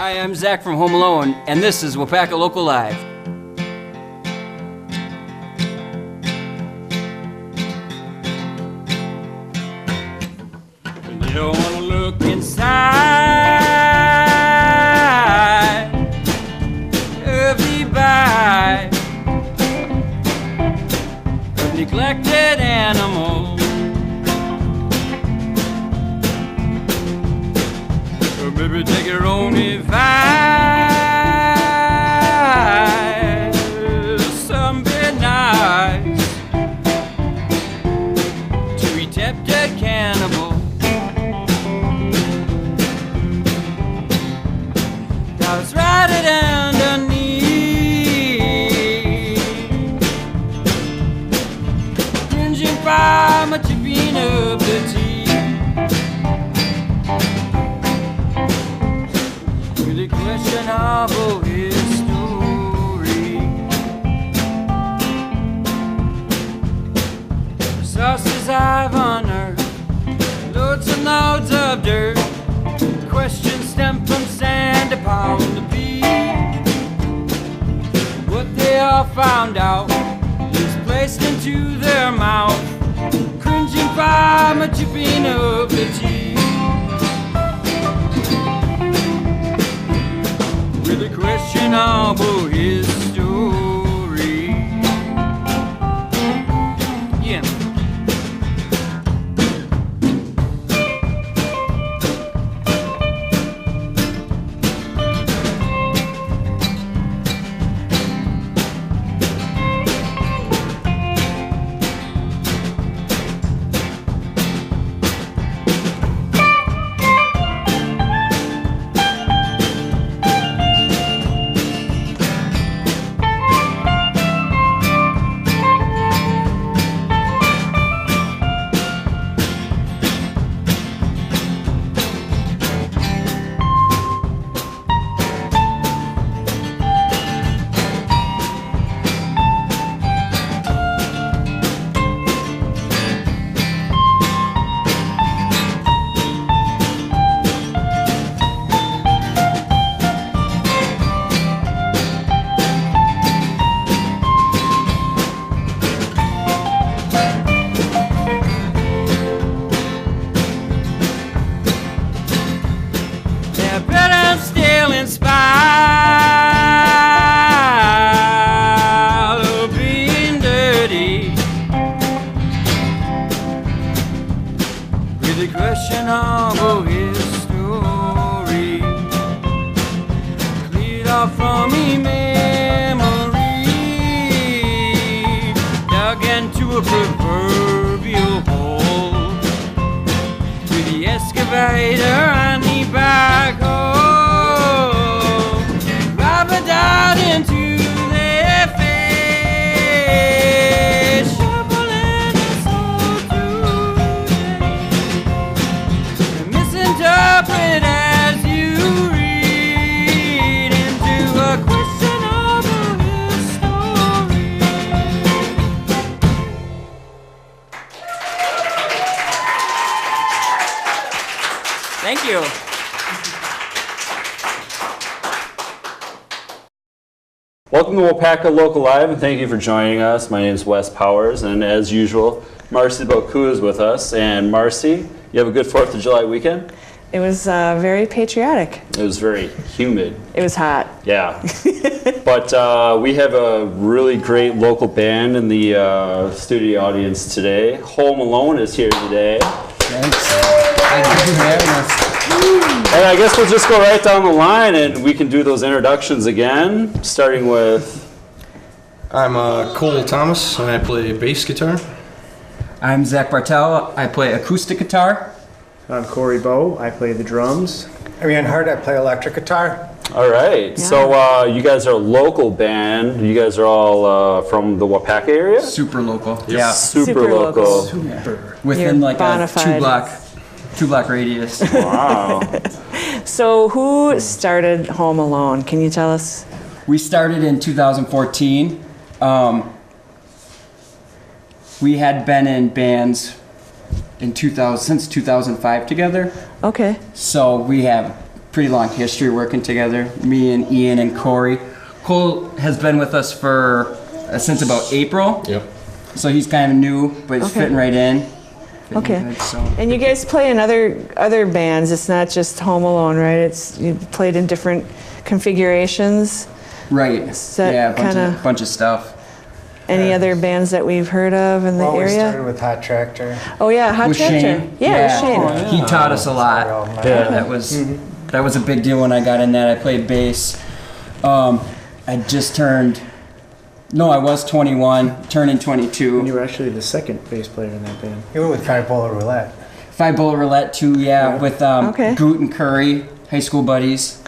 Hi, I'm Zach from Home Alone, and this is Waupaca Local Live. You don't want to look inside every bite of neglected animals. So baby, take your own advice. Some bit nice to eat tempted cannibal. Let's write it underneath. Cringing from a chipping of the teeth. With a question of his story. Resources I've unearthed, loads and loads of dirt. Questions stem from sand upon the beach. What they all found out is placed into their mouth, cringing from a chipping of the teeth. With a question of his story. Yeah. The question of his story cleared off from me memory, dug into a proverbial hole with the excavator and the backhoe, rubber down into their face, shoveling us all today. Misinterpret as you read into a question of his story. Thank you. Welcome to Waupaca Local Live, and thank you for joining us. My name is Wes Powers, and as usual, Marcy Boku is with us. And Marcy, you have a good 4th of July weekend? It was very patriotic. It was very humid. It was hot. Yeah. But we have a really great local band in the studio audience today. Malone is here today. Thanks. Thank you for having us. And I guess we'll just go right down the line and we can do those introductions again, starting with... I'm Cole Thomas, and I play bass guitar. I'm Zach Bartel. I play acoustic guitar. I'm Corey Bowe. I play the drums. I'm Ian Hart. I play electric guitar. All right. Yeah. So you guys are a local band. You guys are all from the Waupaca area? Super local. Yes. Yeah. Super local. Super. Within You're like a two block radius. Wow. So who started Home Alone? Can you tell us? We started in 2014. We had been in bands in since 2005 together. Okay. So we have pretty long history working together. Me and Ian and Corey. Cole has been with us for since about April. Yep. So he's kind of new, but he's Okay. fitting right in. Okay. Good, so. And you guys play in other bands. It's not just Home Alone, right? It's you played in different configurations. Right. that Yeah, kinda- bunch of stuff. Any other bands that we've heard of in the Well, we area? started with Hot Tractor. Oh yeah, Hot With Tractor. Shane. Yeah, with Shane. He taught us a lot. Yeah. That was a big deal when I got in that. I played bass. I just turned. No, I was 21, turning And 22. you were actually the second bass player in that band. You were with Five Bullet Roulette. Five Bullet Roulette too, yeah, with Okay. Goot and Curry, high school buddies.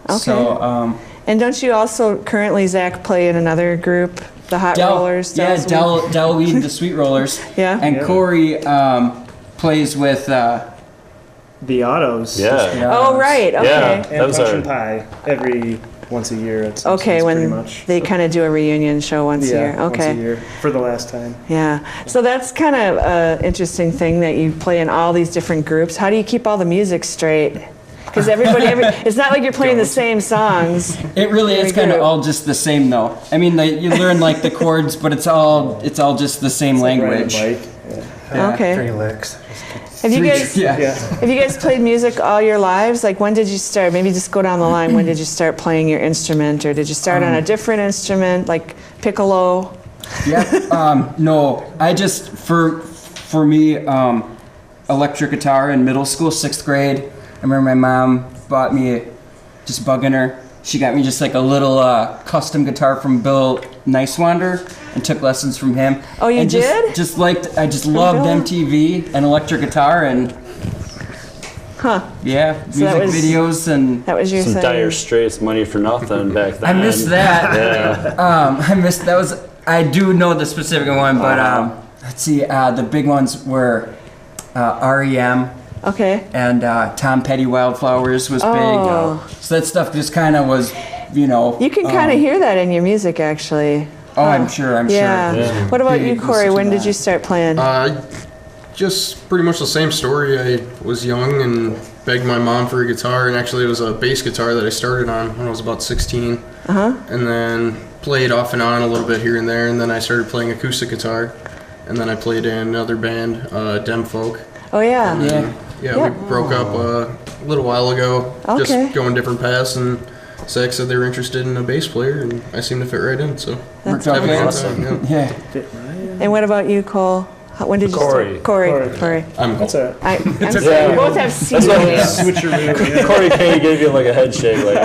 Okay. So, And don't you also currently, Zach, play in another group, the Hot Rollers? yeah, Dell's Weed? Del Weed, the Sweet Rollers. Yeah. And Yeah. Corey plays with. The Autos. Yeah. Oh right. Okay. Yeah. That And was Punch our. and Pie every once a year. It's Okay, pretty when much. they kind of do a reunion show once a year. Once Okay. a year for the last time. Yeah. So that's kind of an interesting thing that you play in all these different groups. How do you keep all the music straight? Because it's not like you're playing the same songs. It really is Very kind of good. all just the same though. I mean, you learn like the chords, but it's all just the same Like language. riding a bike. Yeah. Okay. 3 licks. Have you guys Yeah. Yeah. have you guys played music all your lives? Like when did you start? Maybe just go down the line. When did you start playing your instrument, or did you start on a different instrument, like piccolo? Yeah. No, I just for me, electric guitar in middle school, 6th grade. I remember my mom bought me, just bugging her. She got me just like a little custom guitar from Bill Nicewander and took lessons from him. Oh, you and did? I just loved Bill? MTV and electric guitar and Huh. yeah, So that music was- videos and That was your Some thing. Dire Straits, Money for Nothing back then. I missed that. Yeah. I missed that was I do know the specific one, but let's see. The big ones were REM Okay. and Tom Petty Wildflowers was Oh. big. So that stuff just kind of was, you know. You can kind of hear that in your music, actually. Oh, I'm sure. Yeah. Yeah. What about you, Big Corey? listen to When did that. you start playing? Just pretty much the same story. I was young and begged my mom for a guitar, and actually it was a bass guitar that I started on when I was about 16. And then played off and on a little bit here and there, and then I started playing acoustic guitar, and then I played in another band, Dem Folk. Oh yeah. Yeah. Yeah, Yeah. we broke up a little while ago, Okay. just going different paths, and Zach said they were interested in a bass player, and I seemed to fit right in, so Worked out having a good. good awesome. time, yeah. Yeah. And what about you, Cole? When did you Corey. start? Corey. Corey. I'm That's a I'm sorry. We both have C names. switcheroo. Corey Kane gave you like a head shake, like,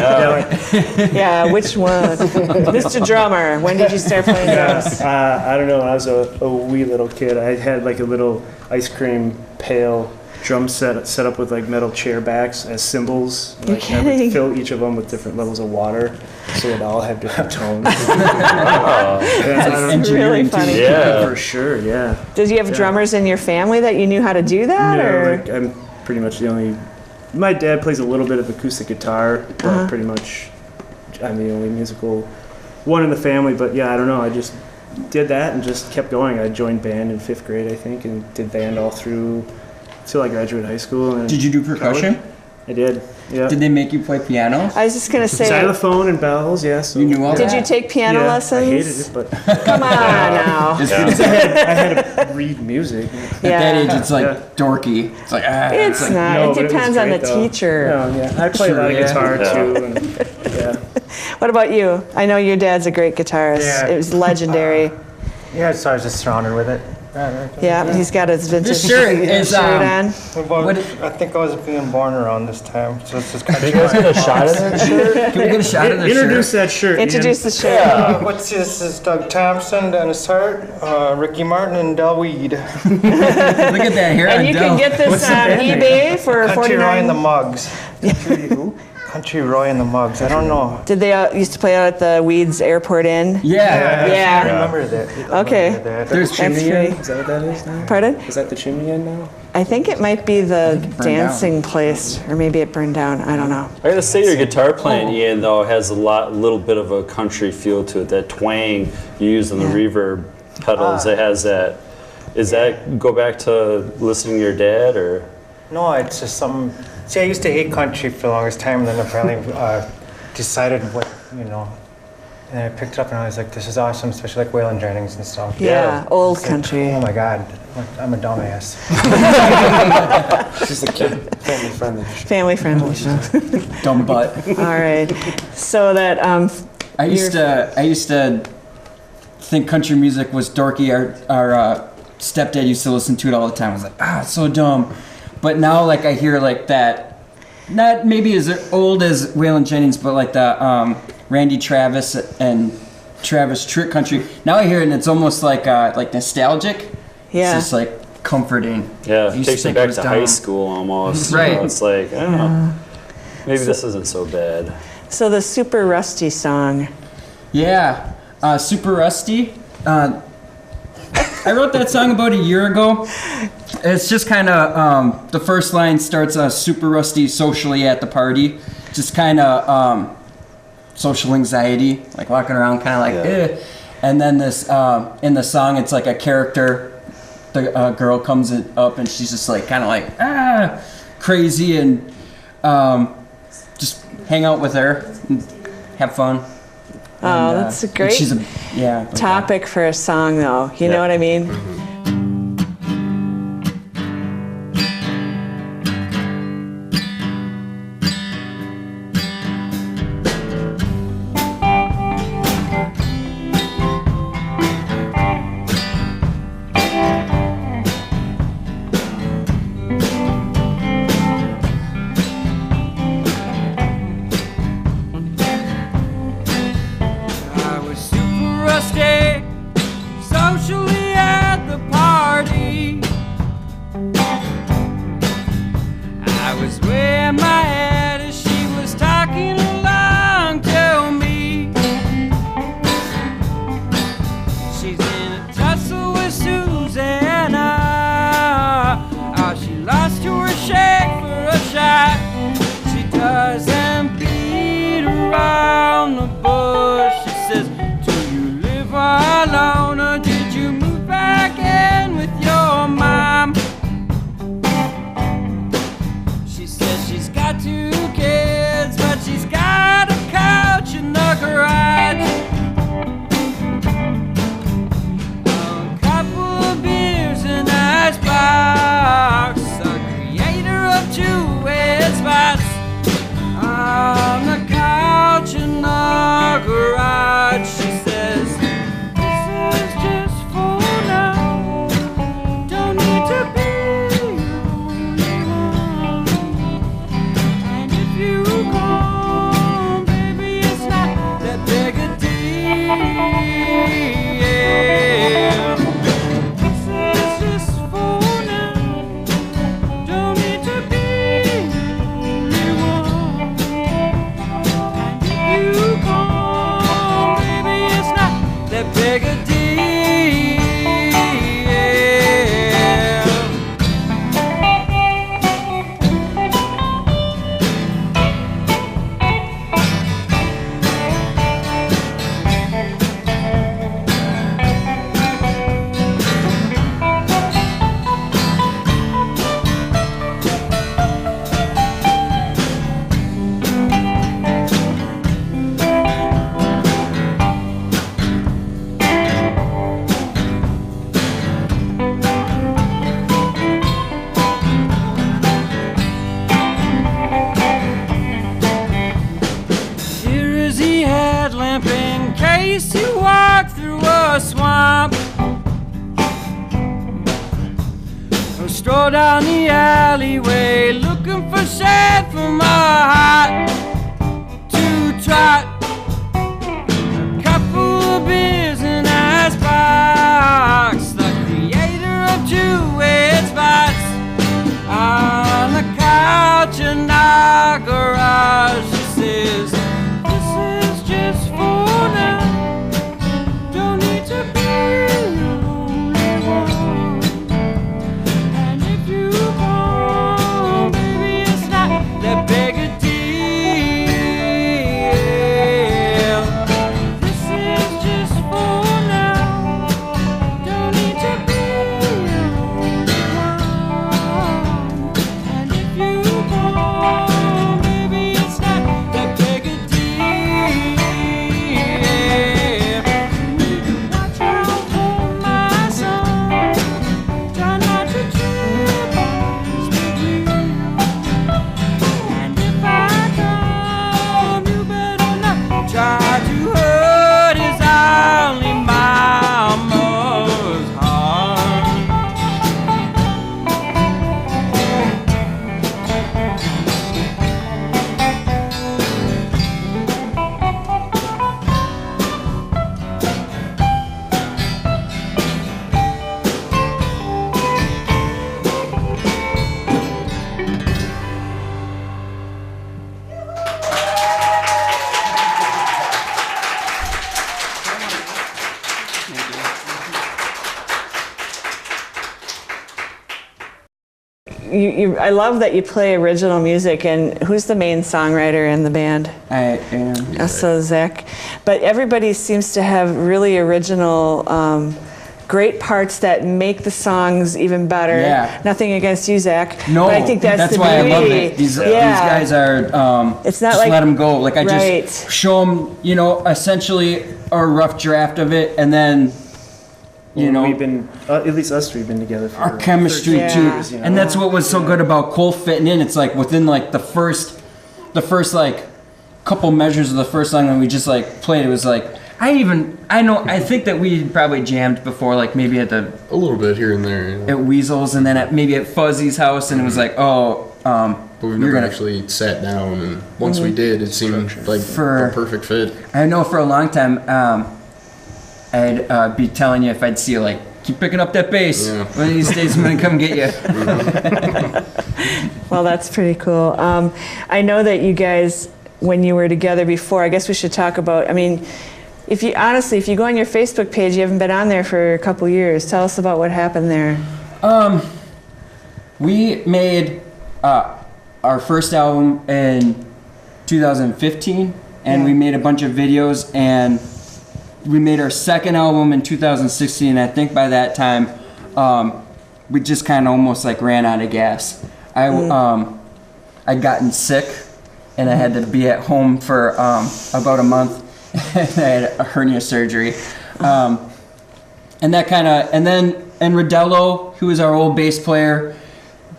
Yeah, which one? Mr. Drummer, when did you start playing drums? I don't know. When I was a wee little kid, I had like a little ice cream pail drum set up with like metal chair backs as cymbals. You're Like, I would kidding. fill each of them with different levels of water, so it all had different tones. That's really funny. yeah. For sure, yeah. Did you have drummers in your family that you knew how to do that? No, or? like I'm pretty much the only. My dad plays a little bit of acoustic guitar, but pretty much I'm the only musical one in the family. But yeah, I don't know. I just did that and just kept going. I joined band in 5th grade, I think, and did band all through till I graduated high school. And Did you do percussion? college. I did. Yeah. Did they make you play piano? I was just gonna say, Xylophone and bells, yeah. So You knew all did that? you take piano yeah, lessons? I hated it, but Come on now. It's I had to read music. At that age, Yeah. it's like Yeah. dorky. It's like It's like, not. No, It but was depends on the great, though. teacher. No, yeah. I play a lot of Sure, yeah. guitar Yeah. too, and yeah. What about you? I know your dad's a great guitarist. Yeah. It was legendary. Yeah, so I was just surrounded with it. Yeah, he's got his vintage This shirt is, shirt on. What- I think I was being born around this time, so it's just kind You guys get a shot of that shirt? Can we get a shot of this Introduce shirt? that shirt. Introduce the shirt. What's this? This is Doug Thompson, Dennis Hart, Ricky Martin, and Del Weed. Look at that hair And on you Del. can get this on eBay for Country Roy and the $49. Mugs. Country Roy and the Mugs. I don't know. Did they used to play out at the Weeds Airport Inn? Yeah. Yeah. I remember that. Okay. That. There's That's Chimney great. Inn? Is that what that is now? Pardon? Is that the Chimney Inn now? I think it might be the burned dancing place, or maybe it burned down. I don't know. I gotta say, your guitar playing, Ian, though, has a little bit of a country feel to it. That twang you use on the reverb pedals, it has that. Is that go back to listening to your dad, or? No, it's just See, I used to hate country for the longest time, and then apparently decided what, you know, and I picked it up and I was like, this is awesome, especially like Waylon Jennings and stuff. Yeah, old It's like, country. oh my God, I'm a dumbass. She's a kid, family friendly. Family friendly show. Dumb butt. All right. So that I used to think country music was dorky. Our stepdad used to listen to it all the time. I was like, it's so dumb. But now, like, I hear like that, not maybe as old as Waylon Jennings, but like the Randy Travis and Travis Tritt country. Now I hear it and it's almost like nostalgic. Yeah. It's just like comforting. Yeah, I it used to takes me think it back was to dumb. high school almost. Right. You know, it's like, I don't know. Maybe this isn't so bad. So the Super Rusty song. Yeah, Super Rusty. I wrote that song about a year ago. It's just kind of, the first line starts super rusty socially at the party. Just kind of social anxiety, like walking around kind of like, eh. And then this, in the song, it's like a character, the girl comes up and she's just like, kind of like, crazy and just hang out with her and have fun. Oh, that's a great topic for a song, though. You know what I mean? Socially at the party, I was wearing my hat as she was talking along to me. She's in a tussle with Susanna. Oh, she lost to her shake for a shot. She doesn't beat around the bush. She says, do you live alone or did you move back in with your mom? She says she's got 2 kids, but she's got a couch in the garage. A couple of beers in an icebox. A creator of 2-way spots on the couch in the garage. She says, this is just for now. Don't need to be the only one. And if you come, baby, it's not that big a deal. This is just for now. Don't need to be the only one. And if you come, baby, it's not that big a deal. Here is he headlamp in case you walk through a swamp, or stroll down the alleyway looking for shade from a hot to trot. A couple of beers in an icebox. The creator of 2-way spots on the couch in our garage. She says, this is just for now. Don't need to be the only one. And if you come, baby, it's not that big a deal. I love that you play original music. And who's the main songwriter in the band? I am. So Zach. But everybody seems to have really original, great parts that make the songs even better. Yeah. Nothing against you, Zach. No, but I think that's the why I love beauty. it. These guys are. It's not just like- let them go. Like I Right. just show them, essentially a rough draft of it, and then, we've been at least us three have been together for our chemistry 13 too. years, And that's what was so good about Cole fitting in. It's like within like the first like couple measures of the first song when we just like played, it was like I think that we probably jammed before, like maybe at A little bit here and there. at Weasel's and then maybe at Fuzzy's house, and it was like, But we've you're never gonna- actually sat down, and once we did, it seemed like For- a perfect fit. I know for a long time, I'd be telling you if I'd see you, like, keep picking up that bass. Yeah. One of these days I'm gonna come get you. Well, that's pretty cool. I know that you guys, when you were together before, I guess we should talk about, if you go on your Facebook page, you haven't been on there for a couple years. Tell us about what happened there. We made our first album in 2015, and we made a bunch of videos, and we made our second album in 2016. I think by that time, we just kind of almost like ran out of gas. I'd gotten sick, and I had to be at home for about a month. I had a hernia surgery, and Rodello, who was our old bass player,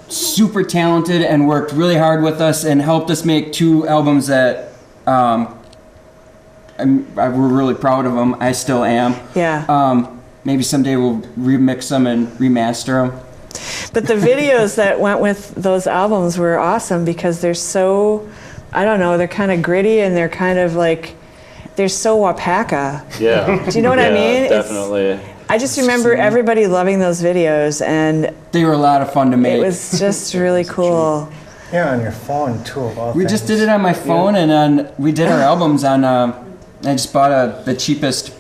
super talented and worked really hard with us and helped us make 2 albums that we're really proud of them. I still am. Yeah. Maybe someday we'll remix them and remaster them. But the videos that went with those albums were awesome because they're so, I don't know, they're kind of gritty and they're kind of like, they're so Waupaca. Yeah. Do you know what I mean? Definitely. I just remember everybody loving those videos, and They were a lot of fun to make. it was just really cool. Yeah, on your phone too. Of all We just things. did it on my phone, and we did our albums on. I just bought the cheapest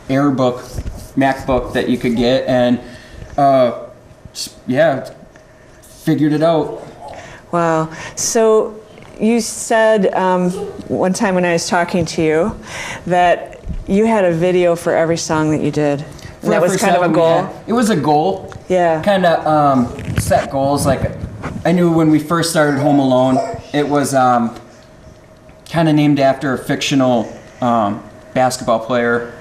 MacBook that you could get, and figured it out. Wow. So you said one time when I was talking to you that you had a video for every song that you did. For And that our was first kind of a album, goal. yeah. It was a goal. Yeah. Kind of set goals. Like I knew when we first started Home Alone, it was kind of named after a fictional basketball player,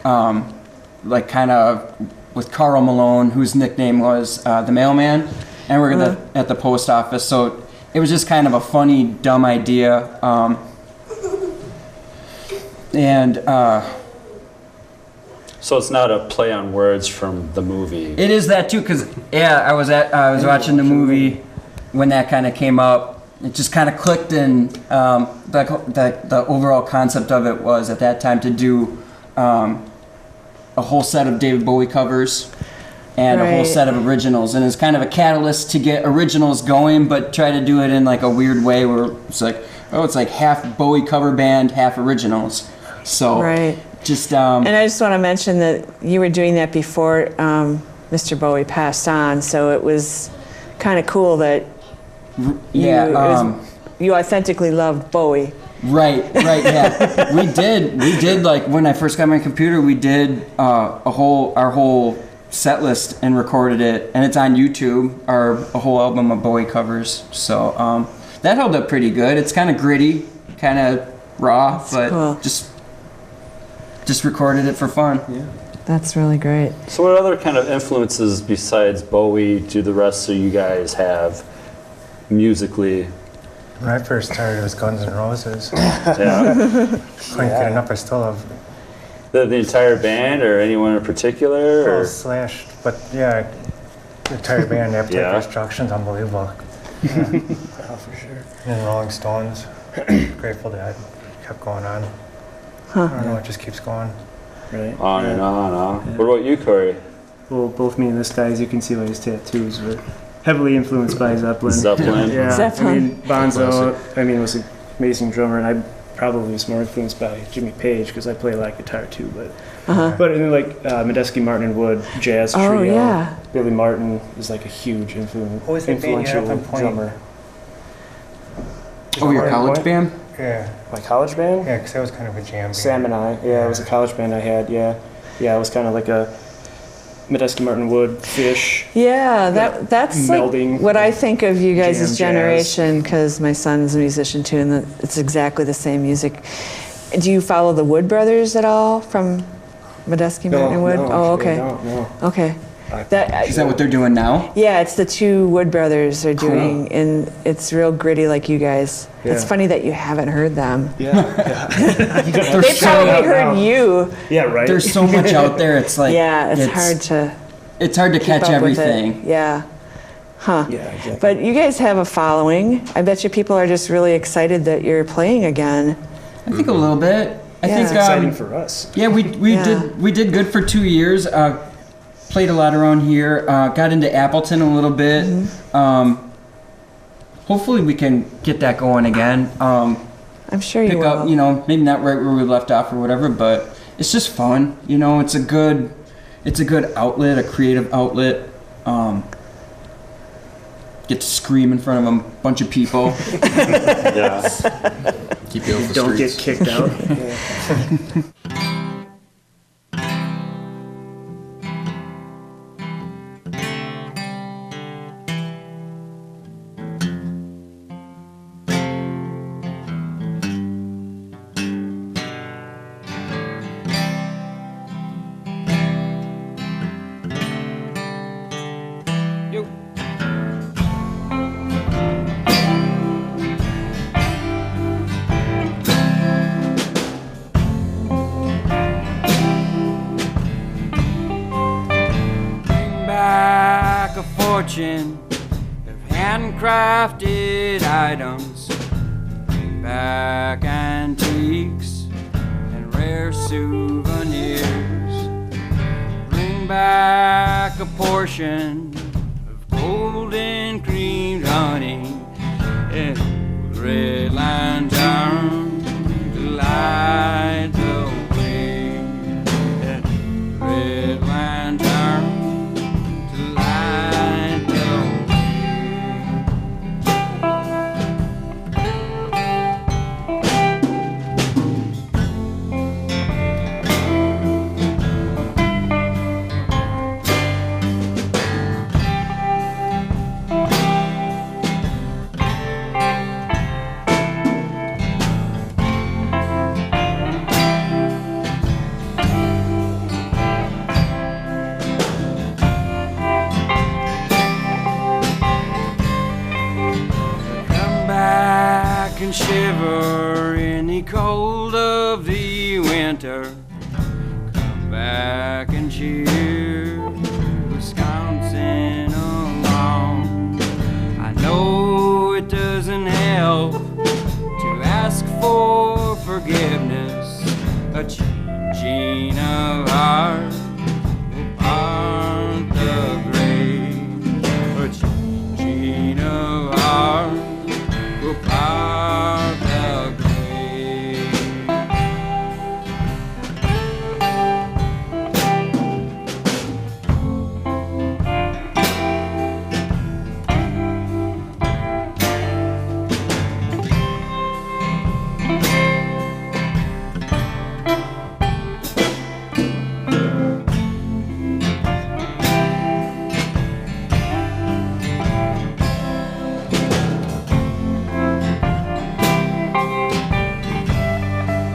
like kind of with Karl Malone, whose nickname was the Mailman, and we're at the post office. So it was just kind of a funny, dumb idea, So it's not a play on words from the movie. It is that too, cause I was watching the movie when that kind of came up. It just kind of clicked, and the overall concept of it was at that time to do a whole set of David Bowie covers and a whole Right. set of originals, and it's kind of a catalyst to get originals going, but try to do it in like a weird way where it's like, it's like half Bowie cover band, half originals. So Right. just And I just want to mention that you were doing that before Mr. Bowie passed on, so it was kind of cool that you authentically loved Bowie. Right, yeah. we did like when I first got my computer, we did our whole set list and recorded it, and it's on YouTube, a whole album of Bowie covers. So that held up pretty good. It's kind of gritty, kind of raw, but cool. just recorded it for fun. Yeah. That's really great. So what other kind of influences besides Bowie do the rest of you guys have musically? When I first started, it was Guns N' Roses. Yeah. Couldn't get enough. I still love The entire band or anyone in particular? Or? Slash, but yeah, the entire band, Appetite Yeah. for Destruction's unbelievable. Yeah. For sure. And Rolling Stones, Grateful Dead, kept going on. I don't know, it just keeps going. Right. On and on. What about you, Corey? Well, both me and this guy, as you can see by his tattoos, were heavily influenced by Zeppelin. Zeppelin. Yeah. Zeppelin. I mean, Bonzo, was an amazing drummer, and I probably was more influenced by Jimmy Page because I play a lot of guitar too. But and then like Medeski, Martin and Wood, jazz trio. Oh, yeah. Billy Martin is like a huge What was that band you had influential up on Point? drummer. Oh, your college band? Yeah. My college band? Yeah, because that was kind of a jam band. Sam and I. Yeah, it was a college band I had. Yeah, it was kind of like a Medeski, Martin Wood, Fish. Yeah, that's melding like what I think of you guys' jam, generation, because my son's a musician too, and it's exactly the same music. Do you follow the Wood Brothers at all from Medeski, Martin and Wood? No, Oh, actually, okay. no. Okay. Is that what they're doing now? Yeah, it's the two Wood Brothers are doing, and it's real gritty like you guys. It's Yeah. funny that you haven't heard them. Yeah. They probably heard you. Yeah, right. There's so much out there. It's like Yeah, it's hard to catch keep up with it. everything. Yeah. Huh. Yeah, exactly. But you guys have a following. I bet you people are just really excited that you're playing again. I think a little bit. I Yeah. think It's exciting for us. yeah, we Yeah. did good for 2 years. Played a lot around here. Got into Appleton a little bit. Hopefully we can get that going again. I'm sure you Pick will. up, maybe not right where we left off or whatever, but it's just fun. It's a good outlet, a creative outlet. Get to scream in front of a bunch of people. Yeah. Keep you off the Don't streets. get kicked out. Yeah. Yo. Bring back a fortune of handcrafted items. Bring back antiques and rare souvenirs. Bring back a portion of golden creamed honey and red lantern to light the way. And red lantern to light the way. Come back and shiver in the cold of the winter. Come back and cheer Wisconsin along. I know it doesn't help to ask for forgiveness. A changing of heart will part the grave. A changing of heart will part the grave.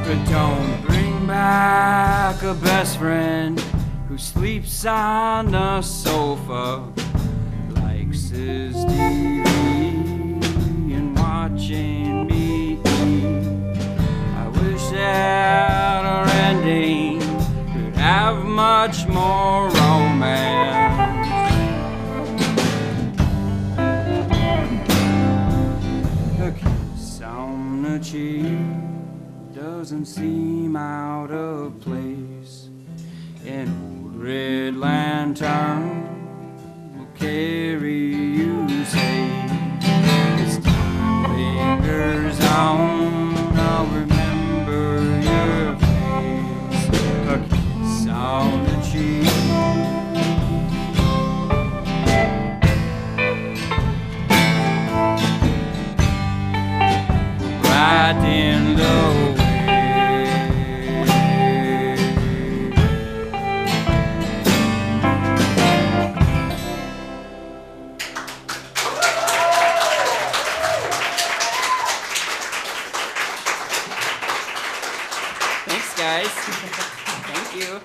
But don't bring back a best friend who sleeps on the sofa, likes his TV and watching me eat. I wish that our ending could have much more romance. A kiss on the cheek doesn't seem out of place. An old red lantern will carry you safe. As time lingers on, I'll remember you.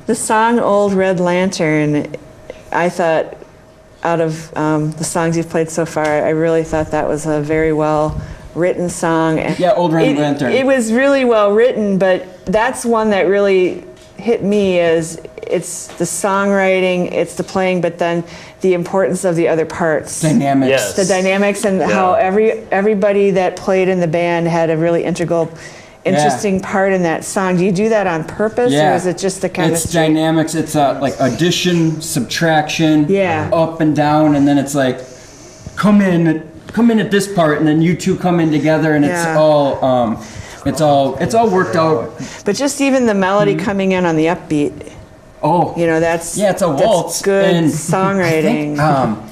The song "Old Red Lantern," I thought, out of the songs you've played so far, I really thought that was a very well written song. Yeah, Old Red Lantern. It was really well written, but that's one that really hit me as it's the songwriting, it's the playing, but then the importance of the other parts. Dynamics. Yes. The dynamics and how everybody that played in the band had a really interesting part in that song. Do you do that on purpose, or is it just the kind It's of dynamics. It's like addition, subtraction, Yeah. up and down, and then it's like come in at this part, and then you two come in together, and Yeah. it's all worked out. But just even the melody coming in on the upbeat, Oh, that's it's a waltz. That's good and songwriting.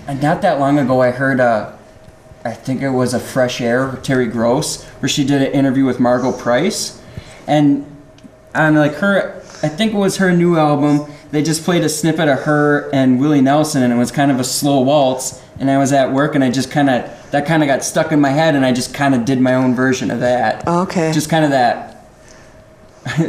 And not that long ago, I heard I think it was a Fresh Air, Terry Gross, where she did an interview with Margot Price, and on like her, I think it was her new album. They just played a snippet of her and Willie Nelson, and it was kind of a slow waltz. And I was at work, and I just that kind of got stuck in my head, and I just kind of did my own version of that. Okay. Just kind of that.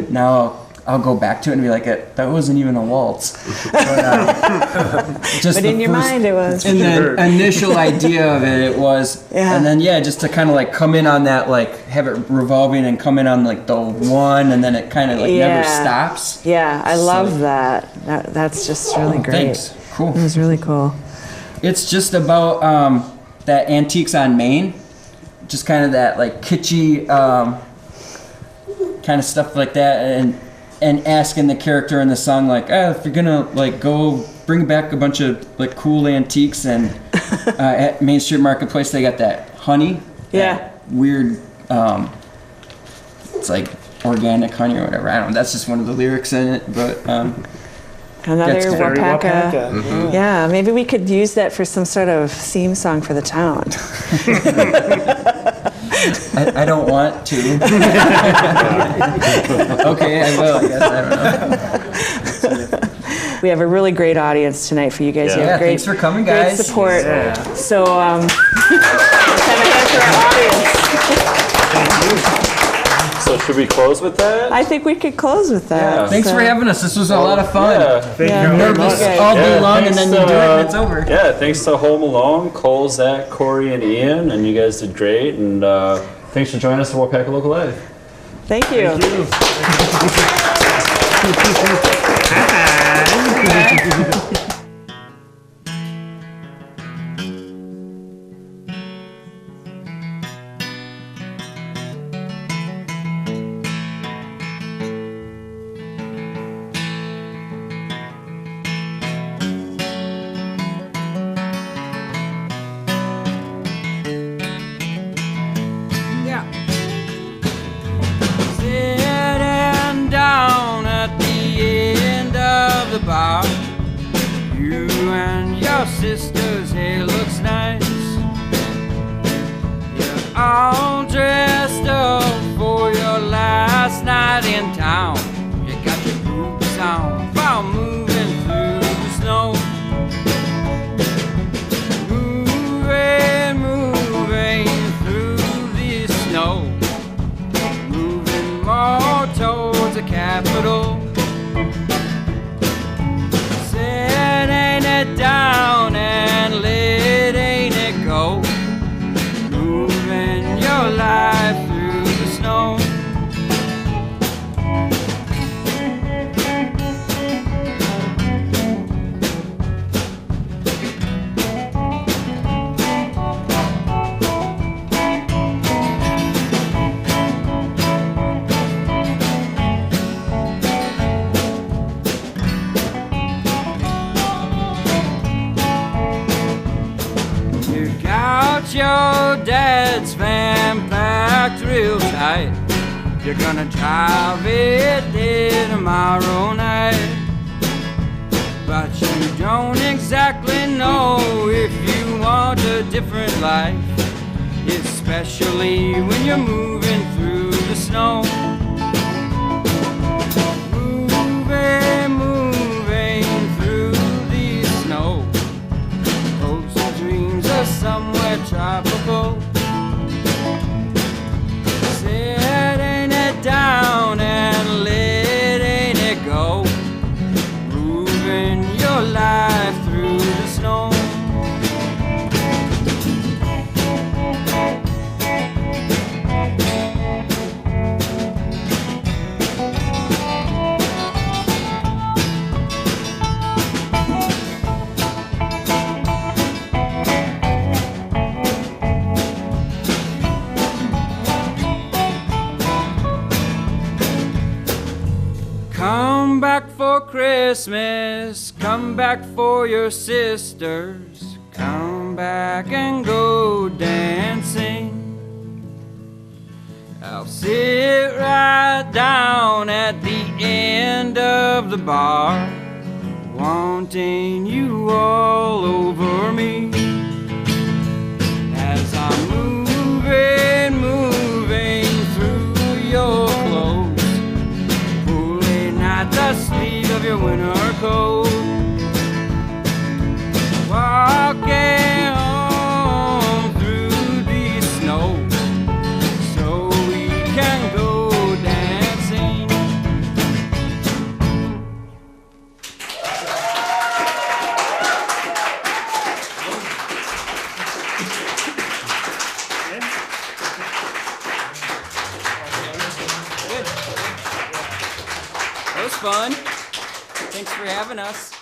Now I'll go back to it and be like, that wasn't even a waltz. But in your mind it was. And the initial idea of it was, Yeah. and then just to kind of like come in on that, like have it revolving and come in on like the one, and then it kind of like never stops. Yeah, I love that. That's just really great. Thanks. Cool. It was really cool. It's just about that Antiques on Main, just kind of that like kitschy kind of stuff like that, and asking the character in the song like, if you're gonna like go bring back a bunch of like cool antiques, and at Main Street Marketplace they got that honey, that weird, it's like organic honey or whatever. I don't know. That's just one of the lyrics in it, but. Another That's very Waupaca. Waupaca. Yeah, maybe we could use that for some sort of theme song for the town. I don't want to. Okay, I will. I guess I don't know. We have a really great audience tonight for you guys. You have great, thanks for coming, great guys. support. Yeah. So, let's have a hand for our audience. So should we close with that? I think we could close with that. Yeah. Thanks for having us. This was a lot of fun. Yeah. Thank Yeah. you very Nervous much. all day long, and thanks, then you do it and it's over. Yeah, thanks to Malone, Cole, Zach, Corey, and Ian, and you guys did great. And thanks for joining us at Waupaca Local Live. Thank you. Sitting down at the end of the bar, you and your sister's hair looks nice. You're all dressed up for your last night in town. You got your boots on while moving through the snow. Moving through the snow, moving more towards the capital. Setting it down and letting it go, moving your life through the snow. You got your dad's van packed real tight. You're gonna drive it there tomorrow night. But you don't exactly know if you want a different life, especially when you're moving through the snow. Moving through the snow, hopes and dreams are somewhere tropical. Setting it down and letting it go, back for Christmas, come back for your sisters, come back and go dancing. I'll sit right down at the end of the bar, wanting you all over me. As I'm moving through your clothes, pulling at the sleeve of your winter coat, walking home through the snow, so we can go dancing. Good. That was fun. Thanks for having us.